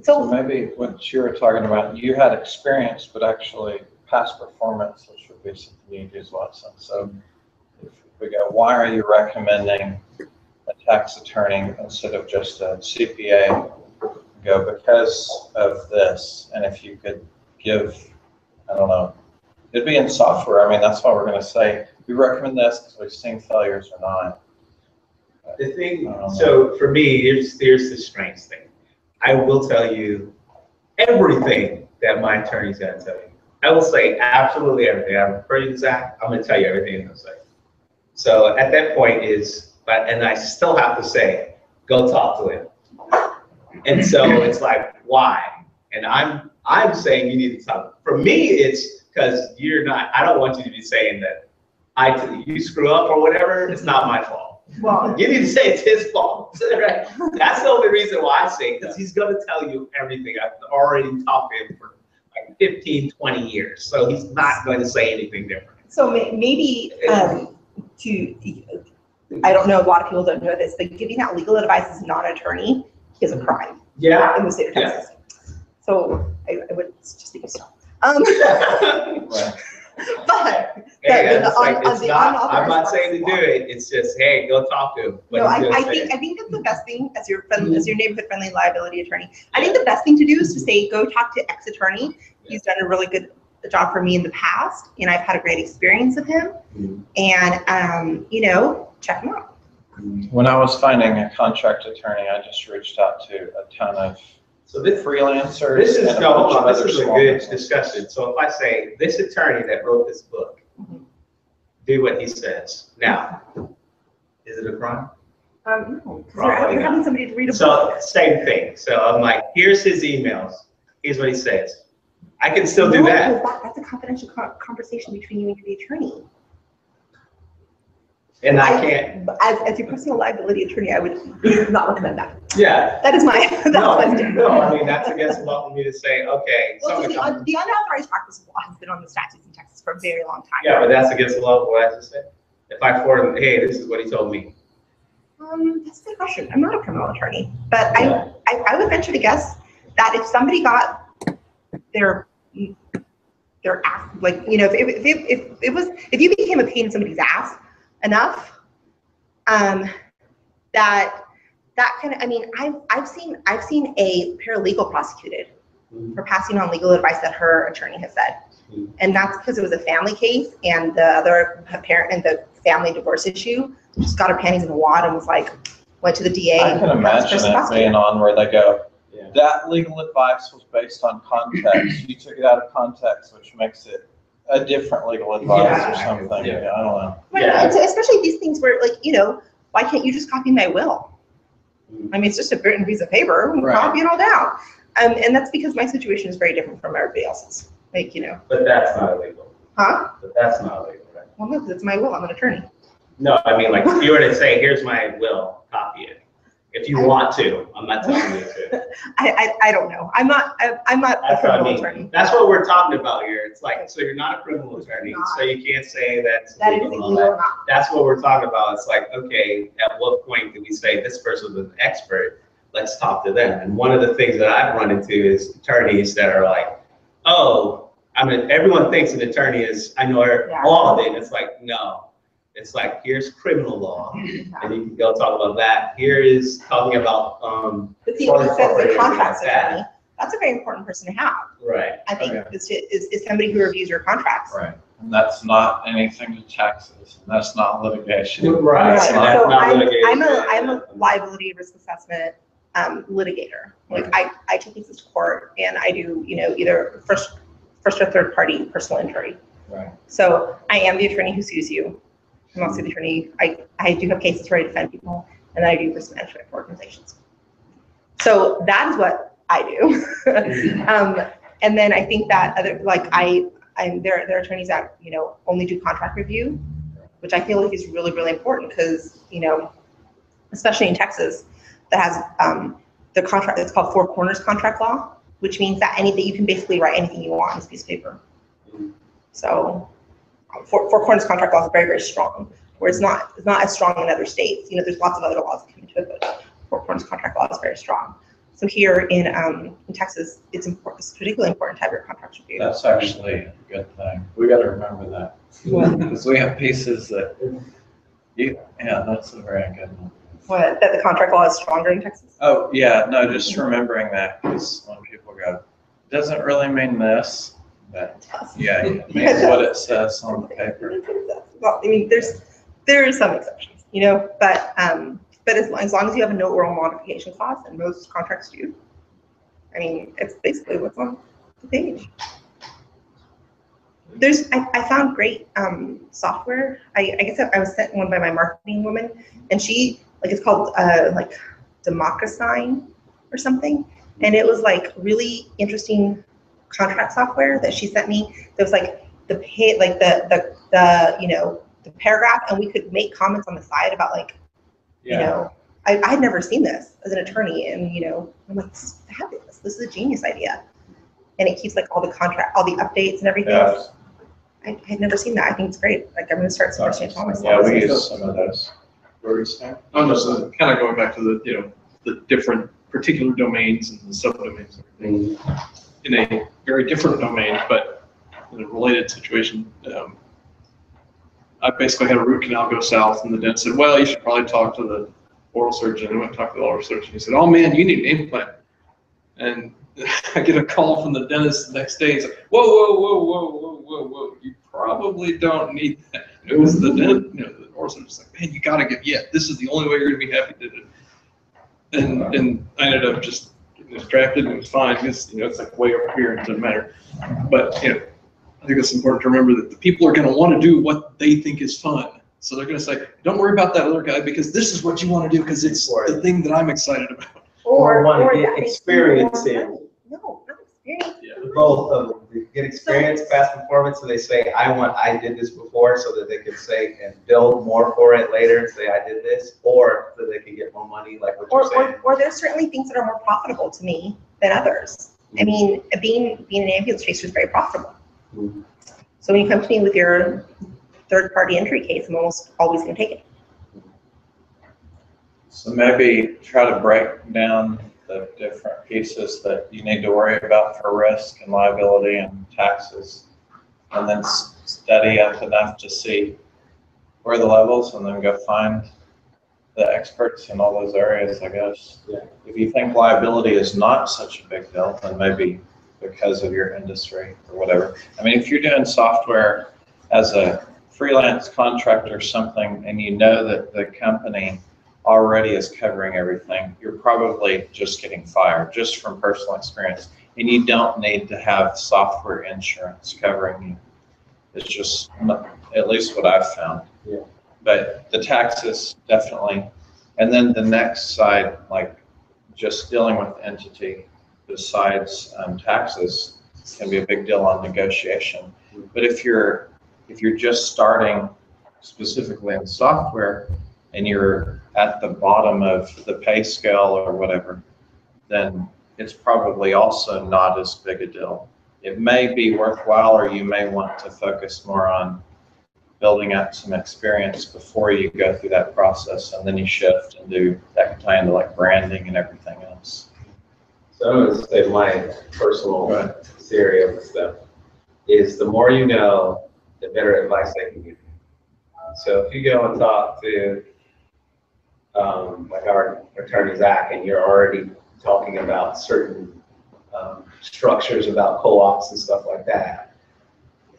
So maybe what you were talking about, you had experience, but actually past performance, which would be something you do as well. So if we go, why are you recommending a tax attorney instead of just a CPA? Go because of this. And if you could give, I don't know, it'd be in software. I mean, that's why we're going to say we recommend this because we've seen failures or not. The thing, so for me, here's the strange thing. I will tell you everything that my attorney's going to tell you. I will say absolutely everything. I refer you to Zach, I'm going to tell you everything he'll say. So at that point and I still have to say, go talk to him. And so it's like, why? And I'm saying you need to talk. For me, it's because I don't want you to be saying that you screw up or whatever. It's not my fault. Well, you need to say it's his fault, right? That's the only reason why I say, because he's going to tell you everything. I've already talked to him for like 15, 20 years. So he's not going to say anything different. So maybe I don't know, a lot of people don't know this, but giving out legal advice as a non-attorney is a crime. Yeah. In the state of Texas. Yeah. So I would just think so. But hey, I'm not saying to do it. It's just, hey, go talk to him. No, I think that's the best thing as your neighborhood friendly liability attorney. I think the best thing to do is to say, go talk to X attorney. He's done a really good job for me in the past, and I've had a great experience with him. And check him out. When I was finding a contract attorney, I just reached out to a ton of freelancers. This is a good discussion. So if I say this attorney that wrote this book, do what he says. Now, is it a crime? No, because you're having somebody to read a book. So same thing. So I'm like, here's his emails. Here's what he says. I can still do that. That's a confidential conversation between you and the attorney. And I can't. As your personal liability attorney, I would not recommend that. Yeah. That is my standard. No, I mean, that's against the law for me to say, okay. Well, the unauthorized practice of law has been on the statutes in Texas for a very long time. Yeah, but that's against the law of what I just said. If I forward him, hey, this is what he told me. That's a good question. I'm not a criminal attorney, but I would venture to guess that if somebody got their ass, like, if you became a pain in somebody's ass enough, that kind of, I mean, I've seen a paralegal prosecuted for passing on legal advice that her attorney has said, and that's because it was a family case, and the other parent and the family divorce issue just got her panties in a wad and went to the DA. I can imagine it being on where they go, that legal advice was based on context. You took it out of context, which makes it a different legal advice Yeah. or something. Yeah. I don't know. Right, Yeah. and so especially these things where, like, you know, why can't you just copy my will? I mean, it's just a written piece of paper, Right. copy it all down. And that's because my situation is very different from everybody else's. Like, you know, But that's not illegal. huh? But that's not illegal, right? Well, no, because it's my will, I'm an attorney. No, I mean, like, if you were to say, here's my will, copy it. If you want to, I'm not telling you to. I don't know. I'm not a That's what I criminal mean. attorney. That's what we're talking about here. It's like, so you're not a criminal attorney, so you can't say that's That is illegal and all illegal that. or not. That's what we're talking about. It's like, okay, at what point do we say this person is an expert? Let's talk to them. And one of the things that I've run into is attorneys that are like, oh, I mean, everyone thinks an attorney is, I know all of it. And it's like, no. It's like, here's criminal law, and you can go talk about that. Here is talking about, But see, what it says the corporate contracts like that. attorney, that's a very important person to have. Right. I think Okay. is somebody who reviews your contracts. Right. And that's not anything to taxes. And that's not litigation. Right. Right. And that's So not litigation. I'm a liability risk assessment litigator. Like I take cases to court and I do, you know, either first or third party personal injury. Right. So I am the attorney who sues you. I'm also the attorney. I do have cases where I defend people, and then I do risk management for organizations. So that is what I do. And then I think that other, like there are attorneys that, you know, only do contract review, which I feel like is really, really important because, you know, especially in Texas, that has the contract, it's called Four Corners contract law, which means that anything, you can basically write anything you want on this piece of paper. So Four Corners contract law is very, very strong, where it's not as strong in other states. You know, there's lots of other laws that come into it, but Four Corners contract law is very strong. So here in Texas, it's important. It's particularly important to have your contract review. That's actually a good thing. We got to remember that. Because we have pieces that, yeah, that's a very good one. What, that the contract law is stronger in Texas? Oh, yeah, no, just remembering that, because when people go, doesn't really mean this, but yeah, it means what it says on the paper. Well, I mean, there are some exceptions, you know, but as long as you have a no oral modification clause, and most contracts do, I mean, it's basically what's on the page. I found great software. I guess I was sent one by my marketing woman, and she, like, it's called like Democracy or something, and it was like really interesting contract software that she sent me. There was like the you know, the paragraph, and we could make comments on the side about, like, you know, I had never seen this as an attorney, and, you know, I'm like, this is fabulous. This is a genius idea. And it keeps, like, all the updates and everything. Yeah. I had never seen that. I think it's great. Like, I'm going to start supporting Thomas. Yeah, we use some of those. I'm just kind of going back to the, you know, the different particular domains and the subdomains and everything. In a very different domain, but in a related situation, I basically had a root canal go south, and the dentist said, well, you should probably talk to the oral surgeon. I went and talked to the oral surgeon. He said, oh man, you need an implant. And I get a call from the dentist the next day. He's like, whoa, whoa, whoa, whoa, whoa, whoa, whoa. You probably don't need that. And it was the dentist, you know, the oral surgeon's like, man, you gotta get, this is the only way you're gonna be happy to do it. And I ended up just getting distracted, and it was fine because, you know, it's like way over here, and it doesn't matter. But, you know, I think it's important to remember that the people are gonna wanna do what they think is fun. So they're gonna say, don't worry about that other guy because this is what you wanna do because it's the thing that I'm excited about. Or want to get that makes experience you more in. money. No, not experience. Yeah. Both of them. They get experience, past performance, so they say, I did this before, so that they can say and build more for it later and say, I did this, or so they can get more money, like what you're saying. Or there's certainly things that are more profitable to me than others. I mean, being an ambulance chaser is very profitable. Mhm. So when you come to me with your third-party injury case, I'm almost always going to take it. So maybe try to break down the different pieces that you need to worry about for risk and liability and taxes, and then study up enough to see where the levels, and then go find the experts in all those areas, I guess. Yeah. If you think liability is not such a big deal, then maybe because of your industry or whatever. I mean, if you're doing software as a freelance contractor or something, and you know that the company already is covering everything, you're probably just getting fired, just from personal experience, and you don't need to have software insurance covering you. It's just not, at least what I've found. Yeah. But the taxes definitely, and then the next side, like just dealing with the entity besides taxes, can be a big deal on negotiation. But if you're just starting specifically in software and you're at the bottom of the pay scale or whatever, then it's probably also not as big a deal. It may be worthwhile, or you may want to focus more on building up some experience before you go through that process, and then you shift and do that, can tie into like branding and everything else. So I'm going to say my personal theory of this stuff is the more you know, the better advice they can give you. So if you go and talk to like our attorney Zach, and you're already talking about certain structures about co-ops and stuff like that,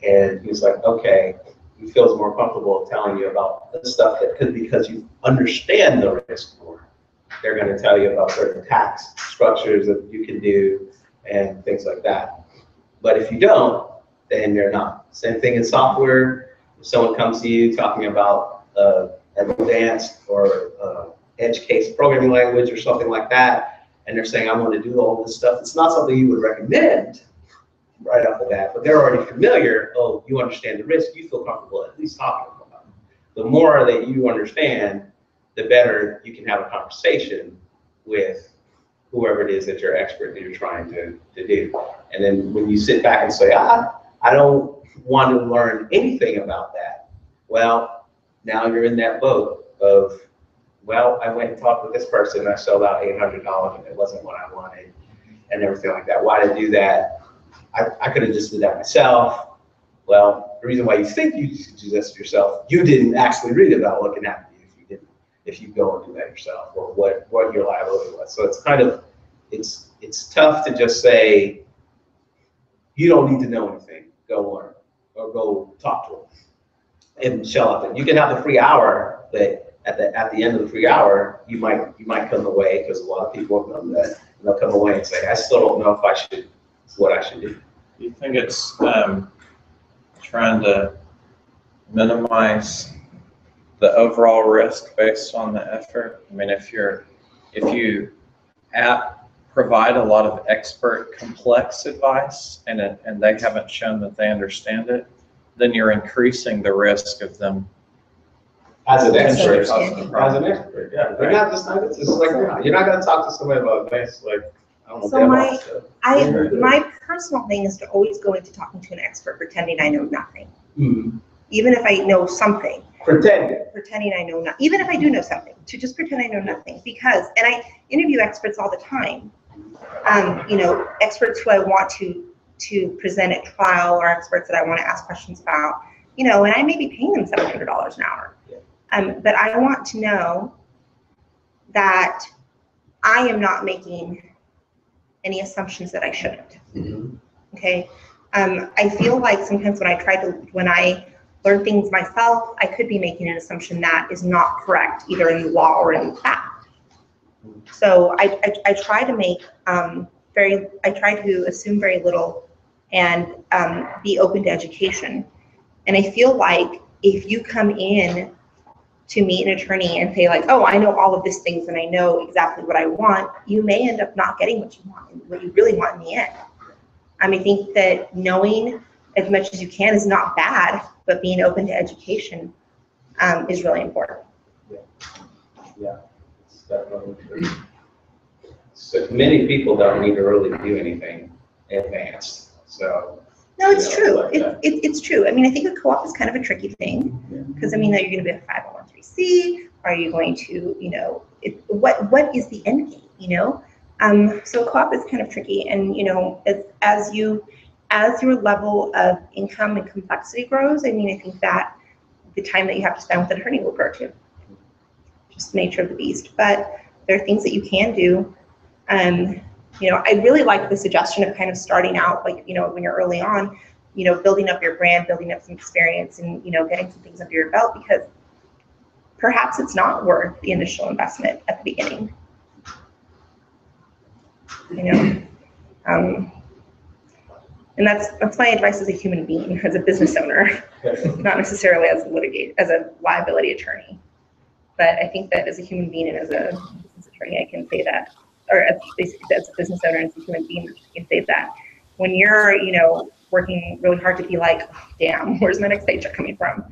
and he's like, okay, he feels more comfortable telling you about the stuff that could, because you understand the risk more. They're going to tell you about certain tax structures that you can do and things like that. But if you don't, then you're not. Same thing in software. If someone comes to you talking about advanced or edge case programming language or something like that, and they're saying, I want to do all this stuff, it's not something you would recommend right off the bat, but they're already familiar. Oh, you understand the risk, you feel comfortable at least talking about it. The more that you understand, the better you can have a conversation with whoever it is that you're expert that you're trying to do. And then when you sit back and say, I don't want to learn anything about that, well, now you're in that boat of, well, I went and talked with this person and I sold out $800 and it wasn't what I wanted and everything like that. Why to do that? I could have just did that myself. Well, the reason why you think you could do this yourself, you didn't actually read about what can happen to you if you didn't, if you go and do that yourself, or what your liability was. So it's kind of, it's tough to just say, you don't need to know anything, go learn, or go talk to them and shell out there. You can have the free hour, but at the end of the free hour, you might come away, because a lot of people have done that, and they'll come away and say, I still don't know if I should, what I should do. Do you think it's trying to minimize the overall risk based on the effort? I mean, if you provide a lot of expert complex advice and they haven't shown that they understand it, then you're increasing the risk of them As an expert, yeah. They're not just like, you're not gonna talk to somebody about advice like, I don't know, So DevOps stuff. my personal thing is to always go into talking to an expert pretending I know nothing. Mm-hmm. Even if I know something. Pretending I know nothing. Even if I do know something, to just pretend I know nothing. Because, and I interview experts all the time. You know, experts who I want to present at trial, or experts that I want to ask questions about, you know, and I may be paying them $700 an hour. Yeah. But I want to know that I am not making any assumptions that I shouldn't. Mm-hmm. Okay. I feel like sometimes when I learn things myself, I could be making an assumption that is not correct, either in the law or in fact. So I try to make I try to assume very little and be open to education. And I feel like if you come in to meet an attorney and say like, oh, I know all of these things and I know exactly what I want, you may end up not getting what you want, what you really want in the end. I think that knowing as much as you can is not bad, but being open to education is really important. Yeah, it's definitely true. So many people don't need to really do anything advanced. So no, it's true. It's true. I think a co-op is kind of a tricky thing, because you're going to be a 501(c)(3). Are you going to, what is the end game? So a co-op is kind of tricky, and as your level of income and complexity grows, I think that the time that you have to spend with an attorney will grow too. Just the nature of the beast. But there are things that you can do. I really like the suggestion of kind of starting out, like, when you're early on, building up your brand, building up some experience, and, getting some things under your belt, because perhaps it's not worth the initial investment at the beginning. And And that's my advice as a human being, as a business owner, not necessarily as a liability attorney. But I think that as a human being and as a business attorney, I can say that, or basically as a business owner and as a human being, I can say that when you're, working really hard to be like, oh, damn, where's my next paycheck coming from?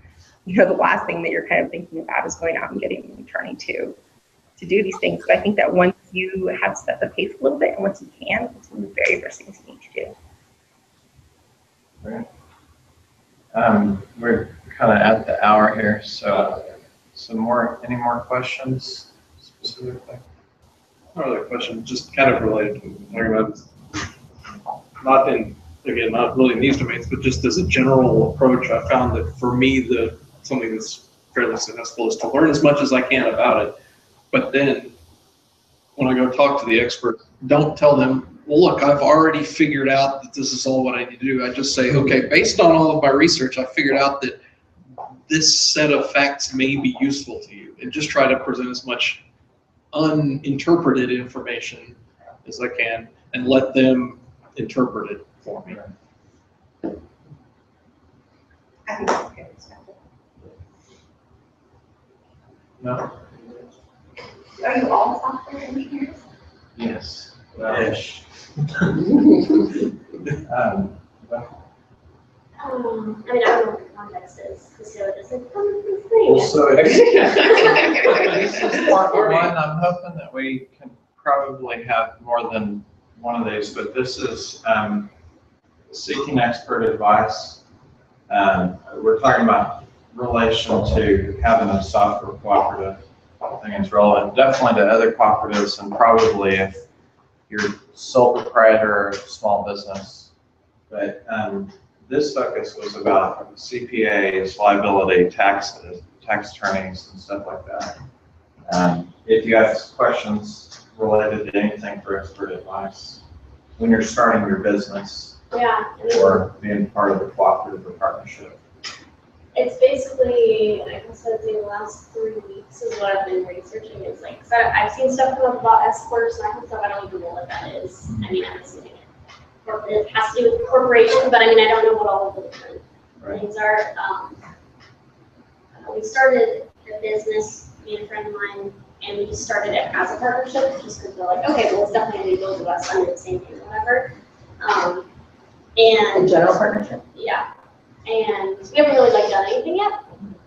The last thing that you're kind of thinking about is going out and getting an attorney to do these things. But I think that once you have set the pace a little bit, and once you can, it's one of the very first things you need to do. Right. We're kind of at the hour here, so any more questions specifically? Another question, just kind of related to what we're talking about, not really in these domains, but just as a general approach, I found that for me, something that's fairly successful is to learn as much as I can about it. But then when I go talk to the expert, don't tell them, well, look, I've already figured out that this is all what I need to do. I just say, okay, based on all of my research, I figured out that this set of facts may be useful to you, and just try to present as much uninterpreted information as I can and let them interpret it for me. No? Are you all software engineers? Yes. Ish. I mean, I don't know what the context is, so it doesn't come from free. Well, so this is part one. I'm hoping that we can probably have more than one of these, but this is seeking expert advice. We're talking about relation to having a software cooperative. I think it's relevant definitely to other cooperatives, and probably if you're sole proprietor or small business. But this focus was about CPAs, liability, tax attorneys, and stuff like that. If you have questions related to anything for expert advice, when you're starting your business, or being part of a cooperative or partnership. It's basically, like I said, the last 3 weeks is what I've been researching. It's like, so I've seen stuff come up about S corps and that kind of stuff. I don't even know what that is. I mean, I'm assuming it has to do with corporation, but I mean, I don't know what all of the different things are. We started a business, me and a friend of mine, and we just started it as a partnership, just because we're like, okay, well, it's definitely both of us under the same thing or whatever. And a general partnership. Yeah. And we haven't really done anything yet.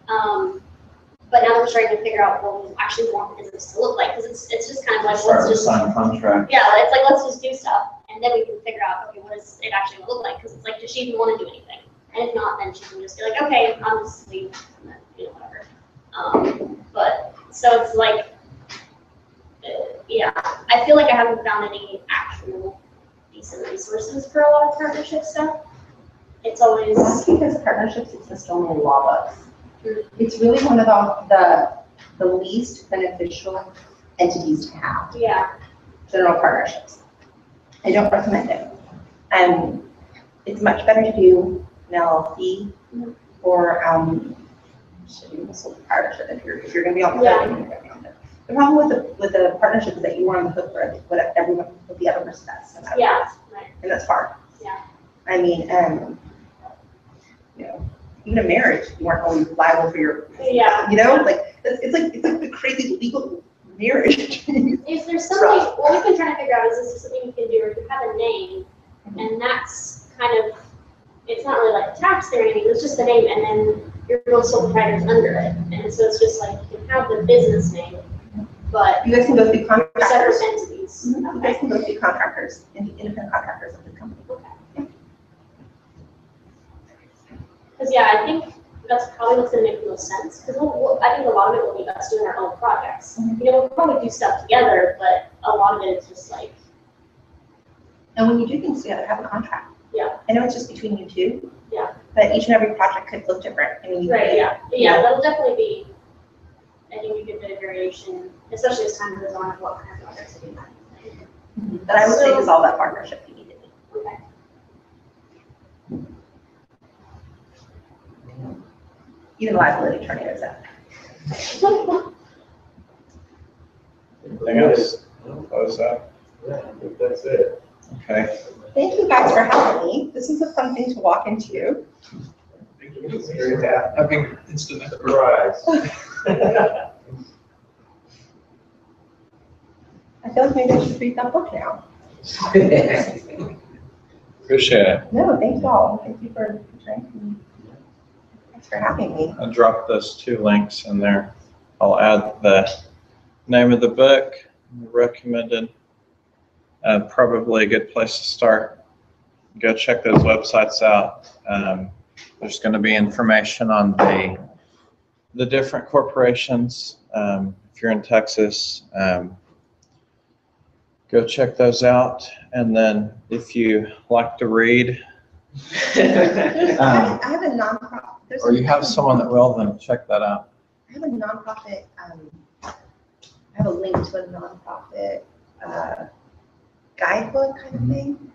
But now we're starting to figure out what we actually want the business to look like, because it's just kind of like, let's just sign contract. Yeah, it's like, let's just do stuff, and then we can figure out, okay, what does it actually look like? Because it's like, does she even want to do anything? And if not, then she can just be like, okay, I'll just leave, and then, whatever. But so it's like, yeah, I feel like I haven't found any actual decent resources for a lot of partnership stuff. It's always because partnerships exist only in law books. It's really one of the least beneficial entities to have. Yeah. General partnerships. I don't recommend it. It's much better to do an LLC or sole partnership if you're going to be on the hook. The problem with the partnership is that you are on the hook for what the other person does. Yeah. Right. And that's hard. Yeah. I mean, even a marriage, you aren't always liable for your, it's like the crazy legal marriage. Is there something, what we've been trying to figure out is this something you can do, or you have a name, and that's kind of, it's not really like a tax or anything, it's just the name, and then your real sole proprietor's under it. And so it's just like, you can have the business name, but you guys can go through contractors. Separate entities. You guys can go through contractors, independent contractors of the company. Okay. Because I think that's probably what's going to make the most sense. Because I think a lot of it will be us doing our own projects. We'll probably do stuff together, but a lot of it is just like. And when you do things together, have a contract. Yeah. I know it's just between you two. Yeah. But each and every project could look different. I mean, right. Yeah. That'll definitely be. I think we could do a variation, especially as time goes on, of what kind of projects we do. But I would say is all that partnership you need to do. Okay. Even liability attorney knows that. Anything else? Close up. Yeah, I think that's it. Okay. Thank you guys for having me. This is a fun thing to walk into. Having instant Surprise. I feel like maybe I should read that book now. Appreciate it. No, thank you all. Thank you for trying. Thanks for having me. I'll drop those 2 links in there. I'll add the name of the book, recommended. Probably a good place to start. Go check those websites out. There's going to be information on the different corporations. If you're in Texas, go check those out. And then if you like to read, I have a nonprofit. or you have someone that will, then check that out. I have a nonprofit. I have a link to a nonprofit guidebook kind of thing.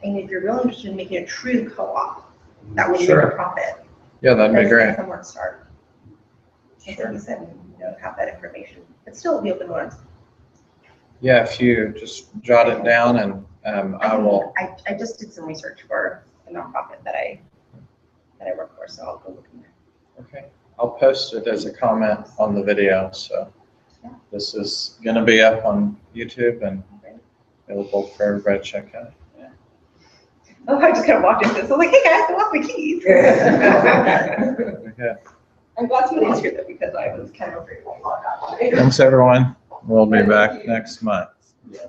And if you're really interested in making a true co-op, that would be a profit. Yeah, that'd be great. Somewhere to start. So like you said, have that information, but still be open ones. Yeah, if you just jot it down, and I will. I just did some research for a nonprofit that I work for, so I'll go look in there. Okay, I'll post it as a comment on the video. So Yeah. this is going to be up on YouTube and available for everybody to check out. Oh, I just kind of walked into this. I was like, hey guys, I lost my keys. Okay. I'm glad someone answered that because I was kind of afraid. Thanks, everyone. We'll be back next month. Yeah.